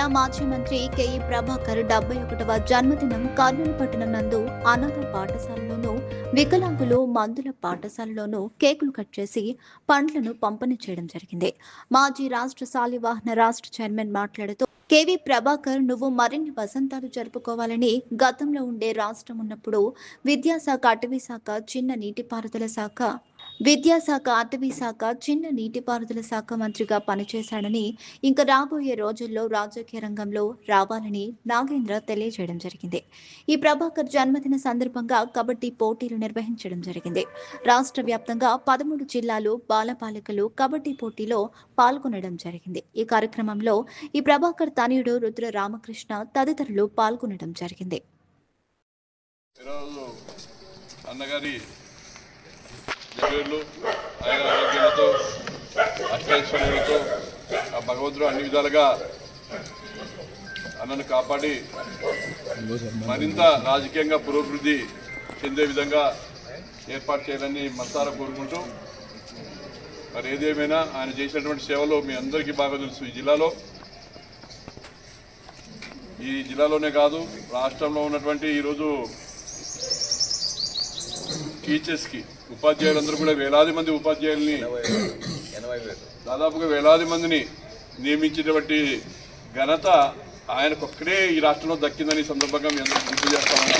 జిల్లా మాజీ మంత్రి కెఈ ప్రభాకర్ 71వ జన్మదినం కర్నూలు పట్టణం నందు అనాథ పాఠశాలలోనూ వికలాంగులు మందుల పాఠశాలలోనూ కేకులు కట్ చేసి పండ్లను పంపిణీ చేయడం జరిగింది. మాజీ రాష్ట్ర శాలివాహన రాష్ట్ర చైర్మన్ మాట్లాడుతూ కెవి ప్రభాకర్ నువ్వు మరిన్ని వసంతాలు జరుపుకోవాలని, గతంలో ఉండే రాష్ట్రం ఉన్నప్పుడు విద్యాశాఖ అటవీ శాఖ చిన్న నీటిపారుదల శాఖ మంత్రిగా పనిచేశాడని, ఇంకా రాబోయే రోజుల్లో రాజకీయ రంగంలో రావాలని నాగేంద్ర తెలియజేయడం జరిగింది. ఈ ప్రభాకర్ జన్మదిన సందర్భంగా కబడ్డీ పోటీలు నిర్వహించడం జరిగింది. రాష్ట్ర వ్యాప్తంగా 13 జిల్లాలు బాలబాలికలు కబడ్డీ పోటీలో పాల్గొనడం జరిగింది. ఈ కార్యక్రమంలో ఈ ప్రభాకర్ తనయుడు రుద్ర రామకృష్ణ తదితరులు పాల్గొనడం జరిగింది. ఆరోగ్యాలతో అష్టైశ్వర్యాలతో ఆ భగవంతుడు అన్ని విధాలుగా అన్నను కాపాడి మరింత రాజకీయంగా పురోభివృద్ధి చెందే విధంగా ఏర్పాటు చేయాలని మనసారా కోరుకుంటూ, మరి ఏదేమైనా ఆయన చేసినటువంటి సేవలు మీ అందరికీ బాగా తెలుసు. ఈ జిల్లాలోనే కాదు, రాష్ట్రంలో ఉన్నటువంటి ఈరోజు టీచర్స్కి ఉపాధ్యాయులందరూ కూడా వేలాది మంది ఉపాధ్యాయుల్ని దాదాపుగా వేలాది మందిని నియమించినటువంటి ఘనత ఆయనకొక్కడే ఈ రాష్ట్రంలో దక్కిందని సందర్భంగా మీ అందరూ గుర్తు చేస్తా ఉన్నాం.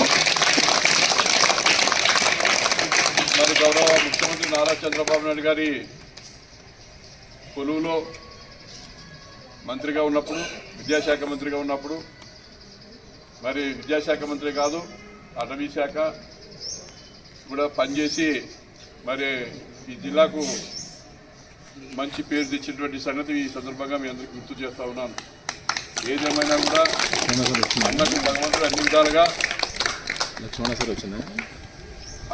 మరి గౌరవ ముఖ్యమంత్రి నారా చంద్రబాబు నాయుడు గారి కొలువులో మంత్రిగా ఉన్నప్పుడు, విద్యాశాఖ మంత్రిగా ఉన్నప్పుడు, మరి విద్యాశాఖ మంత్రి కాదు అటవీ శాఖ కూడా పనిచేసి మరి ఈ జిల్లాకు మంచి పేరు తెచ్చినటువంటి సంగతి ఈ సందర్భంగా మీ అందరికీ గుర్తు చేస్తూ ఉన్నాను. ఏదేమైనా కూడా అన్నకు భగవంతుడు అన్ని విధాలుగా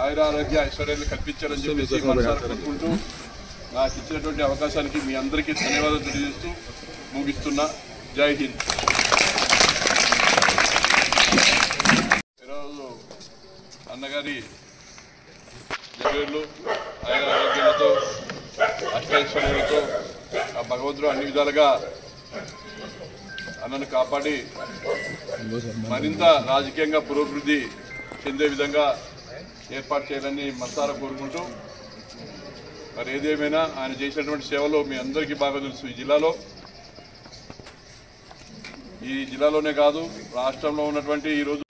ఆయురారోగ్య ఐశ్వర్యాలు కల్పించాలని చెప్పేసి మనసారా కోరుకుంటూ, నాకు ఇచ్చినటువంటి అవకాశానికి మీ అందరికీ ధన్యవాదాలు తెలియజేస్తూ ముగిస్తున్నా. జై హింద్. ఈరోజు అన్నగారి ఆరోగ్యాలతో అష్టైశ్వర్యాలతో ఆ భగవంతుడు అన్ని విధాలుగా అన్నను కాపాడి మరింత రాజకీయంగా పురోభివృద్ధి చెందే విధంగా ఏర్పాటు చేయాలని మనసారా కోరుకుంటూ, మరి ఏదేమైనా ఆయన చేసినటువంటి సేవలు మీ అందరికీ బాగా తెలుసు. ఈ జిల్లాలోనే కాదు, రాష్ట్రంలో ఉన్నటువంటి ఈరోజు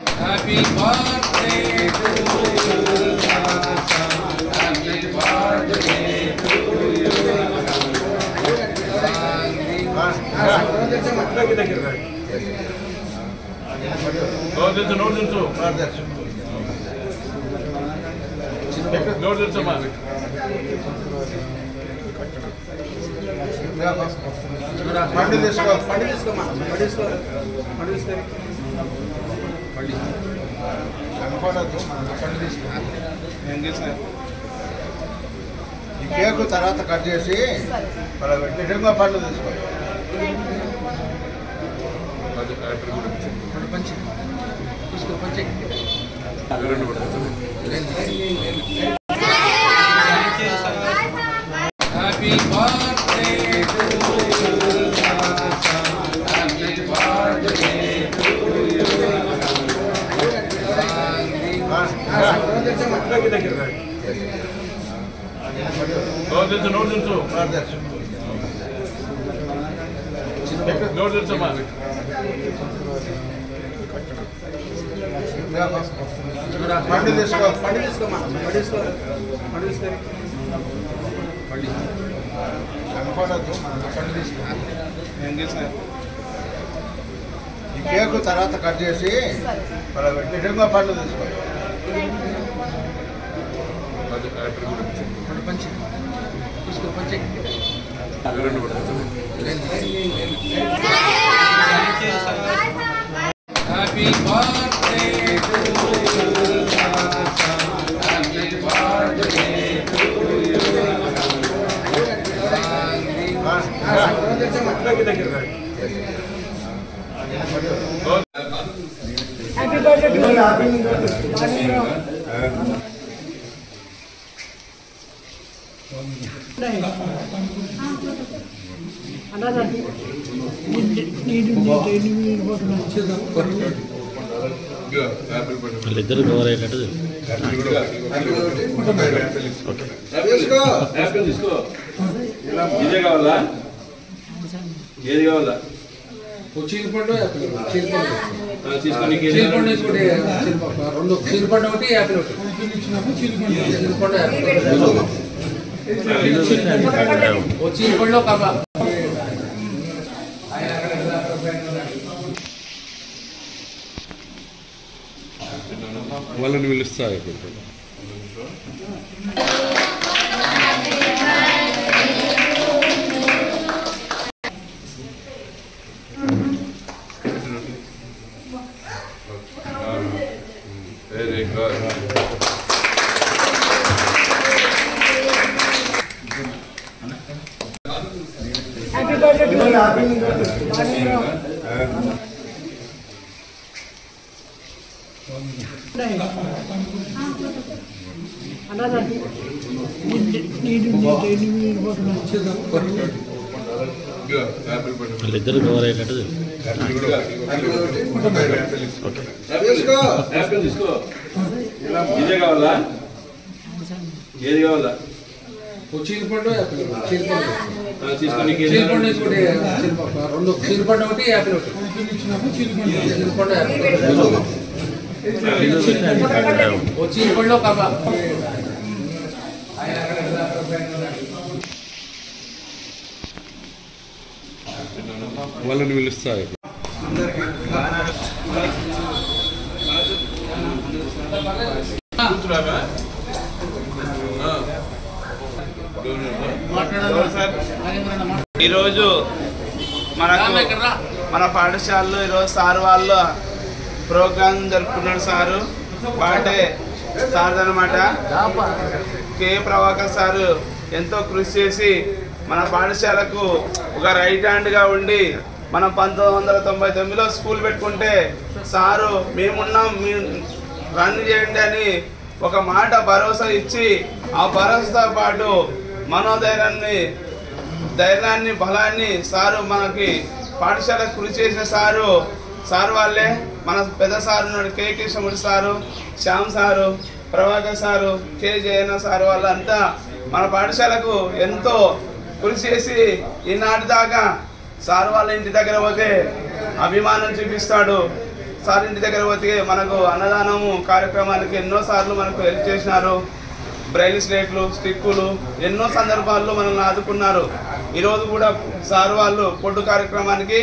ఈ కేకు తర్వాత కట్ చేసి నిజంగా పండ్లు తీసుకోవాలి. ఈ కేకు తర్వాత కట్ చేసి నిజంగా పండ్లు తీసుకోవాలి. వాళ్ళిద్దరు కవర్ అయ్యేటట్టు ఇదే కావాలా ఏది కావాలా చీలపండు తీసుకొని రెండు చీలపండు ఒకటి యాపిల్ ఒకటి చీలపండు చీలపండు కబా వాళ్ళని పిలుస్తా వెరీ గుడ్. వాళ్ళిద్దరు కవర్ అయ్యేటట్టు తీసుకో ఇదే కావాలా ఏది కావాలా చీలపండు యాపిల్ తీసుకొని చీలపండు రెండు చీలపండు ఒకటి యాపిల్ ఒకటి చీలపండు చీలపండు కబా వాళ్ళని పిలుస్తా ఈరోజు మన పాఠశాలలో ఈరోజు సార్ వాళ్ళు ప్రోగ్రామ్ జరుపుకున్నాడు సారు వాటే సార్ అనమాట కే ప్రభాకర్ సారు ఎంతో కృషి చేసి మన పాఠశాలకు ఒక రైట్ హ్యాండ్గా ఉండి మనం 1999లో స్కూల్ పెట్టుకుంటే సారు మేమున్నాం మీ రన్ చేయండి అని ఒక మాట భరోసా ఇచ్చి ఆ భరోసాతో పాటు ధైర్యాన్ని బలాన్ని సారు మనకి పాఠశాలకు కృషి చేసిన సారు వాళ్ళే మన పెద్ద సారు ఉన్నాడు K Krishnamurthy sir, Shyam sir, Prabhakar sir, K Jayanna sir వాళ్ళంతా మన పాఠశాలకు ఎంతో కృషి చేసి ఈనాటి దాకా సార్ వాళ్ళ ఇంటి దగ్గర పోతే అభిమానం చూపిస్తాడు. సార్ ఇంటి దగ్గర పోతే మనకు అన్నదానము కార్యక్రమానికి ఎన్నోసార్లు మనకు హెల్ప్ చేసినారు. బ్రైల్ స్లేట్లు, స్టిక్కులు ఎన్నో సందర్భాల్లో మనల్ని ఆదుకున్నారు. ఈరోజు కూడా సార్ వాళ్ళు పొట్టు కార్యక్రమానికి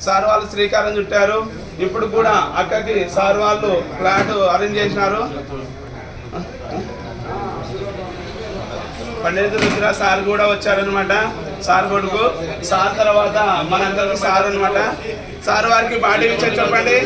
సార్ వాళ్ళు శ్రీకారం చుట్టారు. ఇప్పుడు కూడా అక్కకి సార్ వాళ్ళు ఫ్లాట్ అరేంజ్ చేసినారు. పండిత రుద్ర సార్ కూడా వచ్చారనమాట. సార్ కొడుకు సార్ తర్వాత మనందరికి సార్ అనమాట. సార్ వారికి బాడీ ఇచ్చారు చెప్పండి.